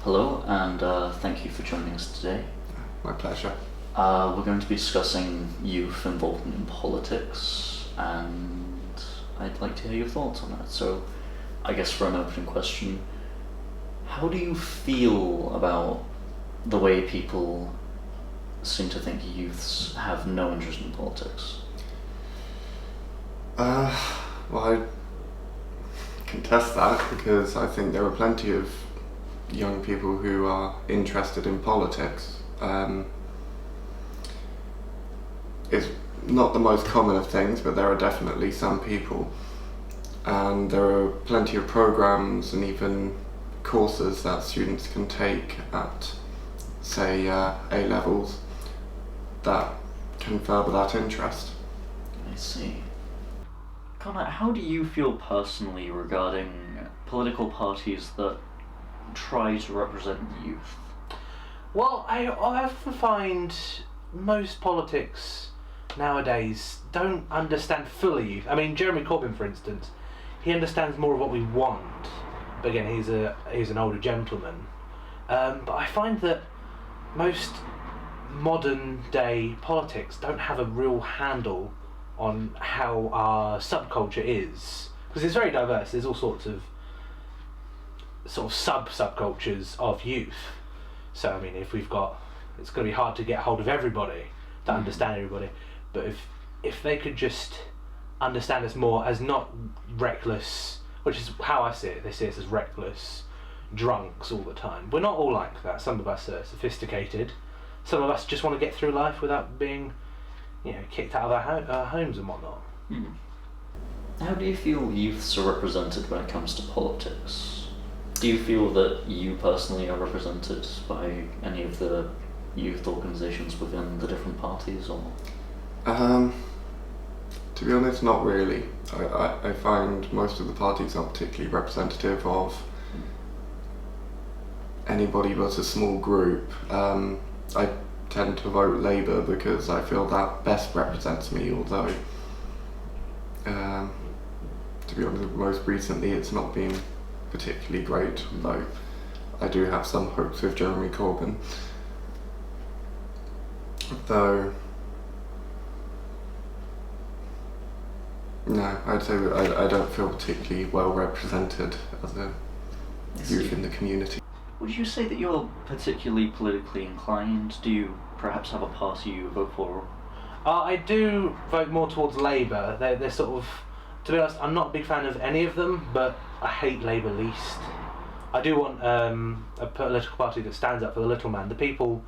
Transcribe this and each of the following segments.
Hello, and thank you for joining us today. My pleasure. We're going to be discussing youth involvement in politics, and I'd like to hear your thoughts on that. So, I guess for an opening question, how do you feel about the way people seem to think youths have no interest in politics? Well, I contest that because I think there are plenty of young people who are interested in politics. It's not the most common of things, but there are definitely some people. And there are plenty of programs and even courses that students can take at, say, A-levels that can further that interest. I see. Connor, how do you feel personally regarding political parties that try to represent youth? Well, I often find most politics nowadays don't understand fully youth. I mean, Jeremy Corbyn, for instance, he understands more of what we want, but again, he's an older gentleman. But I find that most modern day politics don't have a real handle on how our subculture is, because it's very diverse. There's all sorts of subcultures of youth. So I mean, it's going to be hard to get hold of everybody to understand everybody. But if they could just understand us more as not reckless, which is how I see it. They see us as reckless drunks all the time. We're not all like that. Some of us are sophisticated. Some of us just want to get through life without being, kicked out of our homes and whatnot. How do you feel youths are represented when it comes to politics? Do you feel that you personally are represented by any of the youth organisations within the different parties, or? To be honest, not really. I find most of the parties aren't particularly representative of anybody but a small group. I tend to vote Labour because I feel that best represents me, although to be honest, most recently it's not been particularly great, though I do have some hopes with Jeremy Corbyn. Though, no, I'd say I don't feel particularly well represented as a youth in the community. Would you say that you're particularly politically inclined? Do you perhaps have a party you vote for? I do vote more towards Labour. They're sort of, to be honest, I'm not a big fan of any of them, but I hate Labour least. I do want a political party that stands up for the little man, the people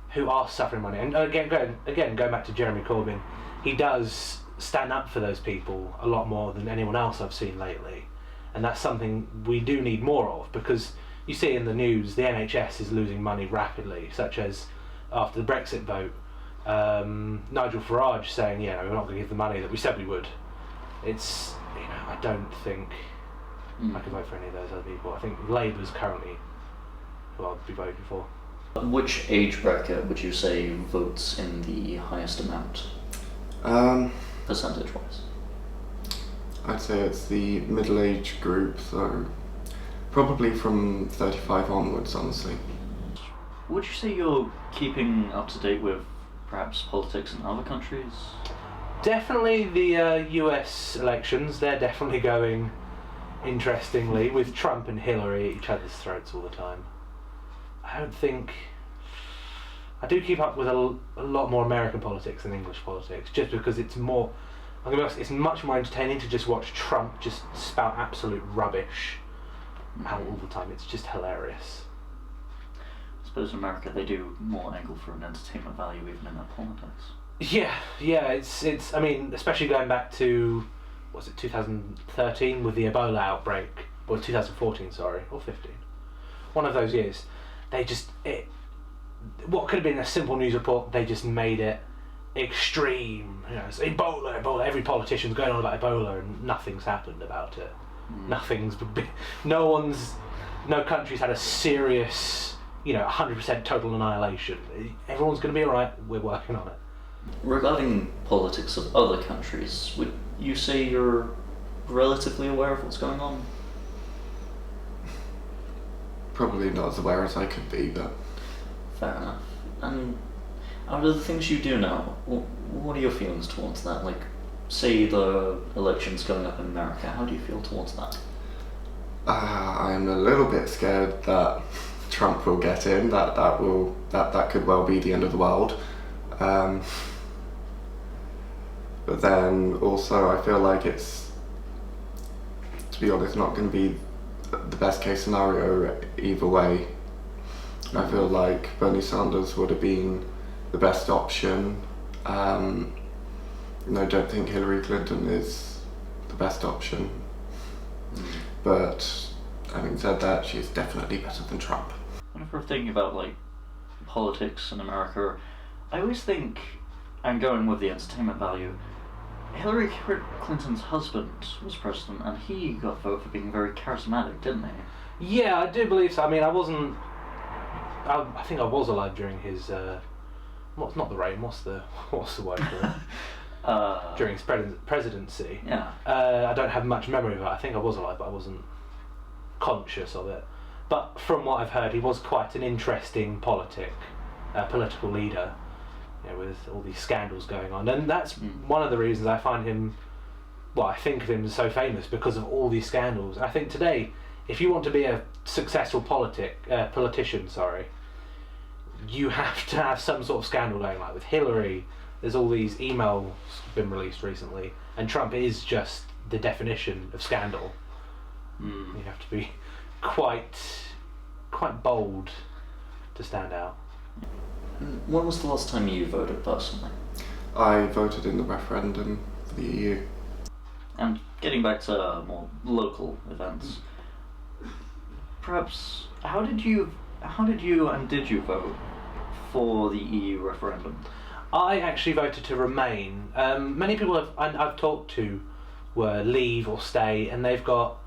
who are suffering money. And again, going back to Jeremy Corbyn, he does stand up for those people a lot more than anyone else I've seen lately. And that's something we do need more of, because you see in the news the NHS is losing money rapidly, such as after the Brexit vote, Nigel Farage saying, we're not going to give the money that we said we would. It's, I don't think I could vote for any of those other people. I think Labour's currently who I'll be voting for. Which age bracket would you say votes in the highest amount, percentage-wise? I'd say it's the middle-age group, so probably from 35 onwards, honestly. Would you say you're keeping up to date with perhaps politics in other countries? Definitely the US elections, they're definitely going interestingly, with Trump and Hillary at each other's throats all the time. I do keep up with a lot more American politics than English politics, just because it's more, I'm gonna be honest, it's much more entertaining to just watch Trump just spout absolute rubbish out all the time. It's just hilarious. I suppose in America they do more angle for an entertainment value even in their politics. Yeah, it's I mean, especially going back to, was it 2013 with the Ebola outbreak, or 2014, sorry, or 15, one of those years. What could have been a simple news report, they just made it extreme. It's Ebola, every politician's going on about Ebola and nothing's happened about it. No country's had a serious, 100% total annihilation. Everyone's going to be alright, we're working on it. Regarding politics of other countries, would you say you're relatively aware of what's going on? probably not as aware as I could be, but Fair enough. And out of the things you do now, what are your feelings towards that? Like, say the election's going up in America, how do you feel towards that? I'm a little bit scared that Trump will get in. That could well be the end of the world. But then also I feel like it's, to be honest, not going to be the best case scenario either way. I feel like Bernie Sanders would have been the best option. And I don't think Hillary Clinton is the best option. But having said that, she's definitely better than Trump. Whenever I'm thinking about like politics in America, I always think, and going with the entertainment value, Hillary Clinton's husband was president, and he got voted for being very charismatic, didn't he? Yeah, I do believe so. I mean, I think I was alive during his. What's not the reign? What's the word for it? During his presidency. Yeah. I don't have much memory of it. I think I was alive, but I wasn't conscious of it. But from what I've heard, he was quite an interesting political leader, with all these scandals going on. And that's one of the reasons I find him, I think of him as so famous, because of all these scandals. And I think today, if you want to be a successful politician, you have to have some sort of scandal going. Like with Hillary, there's all these emails been released recently, and Trump is just the definition of scandal. You have to be quite bold to stand out. When was the last time you voted personally? I voted in the referendum for the EU. And getting back to more local events, perhaps how did you vote for the EU referendum? I actually voted to remain. Many people I've talked to were leave or stay, and they've got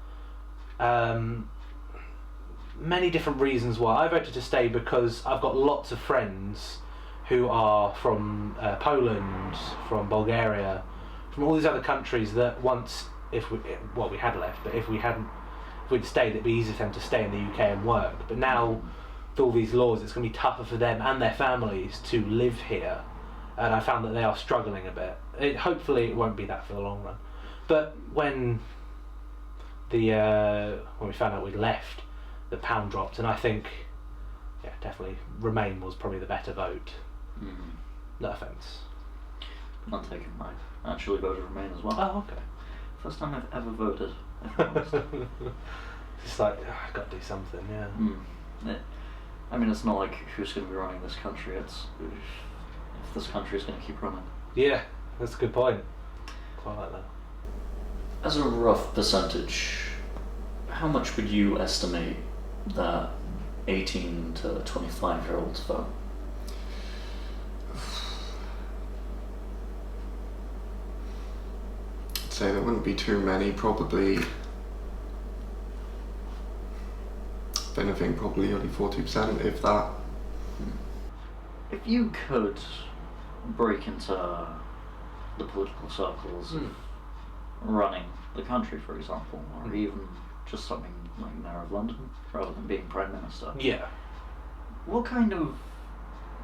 many different reasons why. I voted to stay because I've got lots of friends who are from Poland, from Bulgaria, from all these other countries that once, we had left, but if we'd stayed, it'd be easier for them to stay in the UK and work. But now, with all these laws, it's going to be tougher for them and their families to live here. And I found that they are struggling a bit. Hopefully it won't be that for the long run. But when we found out we'd left, the pound dropped, and I think, definitely Remain was probably the better vote. No offence. Not taken. I actually voted Remain as well. Oh, okay. First time I've ever voted. If I'm honest. It's like, I've got to do something, yeah. I mean, it's not like who's going to be running this country, it's if this country is going to keep running. Yeah, that's a good point. Quite like that. As a rough percentage, how much would you estimate that 18 to 25-year-olds vote? I'd say there wouldn't be too many, probably. If anything, probably only 40%, if that. If you could break into the political circles of running the country, for example, or even just something like Mayor of London, rather than being Prime Minister, what kind of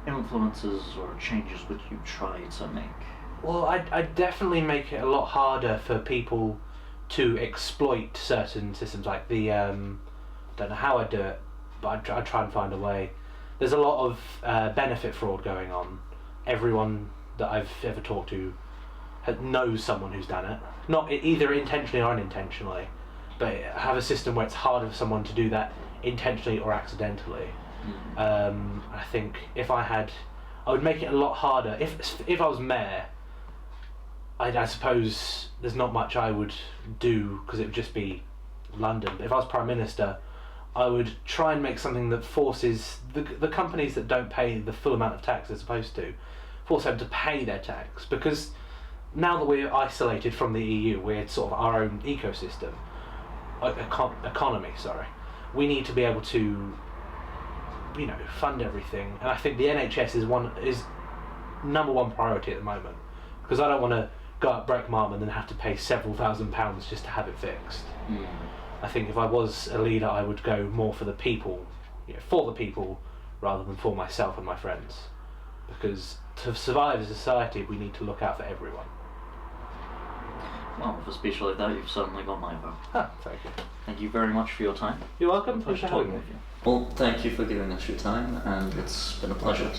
influences or changes would you try to make? Well, I'd definitely make it a lot harder for people to exploit certain systems, like the, don't know how I'd do it, but I'd try and find a way. There's a lot of benefit fraud going on. Everyone that I've ever talked to knows someone who's done it. Not either intentionally or unintentionally, but have a system where it's harder for someone to do that intentionally or accidentally. I think I would make it a lot harder. If I was mayor, I suppose there's not much I would do because it would just be London. But if I was Prime Minister, I would try and make something that forces the companies that don't pay the full amount of tax they're supposed to, force them to pay their tax. Because now that we're isolated from the EU, we're sort of our own ecosystem, economy, we need to be able to, fund everything. And I think the NHS is number one priority at the moment, because I don't want to go up break my arm and then have to pay several £1,000s just to have it fixed. I think if I was a leader, I would go more for the people, for the people, rather than for myself and my friends. Because to survive as a society, we need to look out for everyone. Well, with a speech like that, you've certainly got my vote. Thank you. Thank you very much for your time. You're welcome. Pleasure talking with you. Well, thank you for giving us your time, and it's been a pleasure.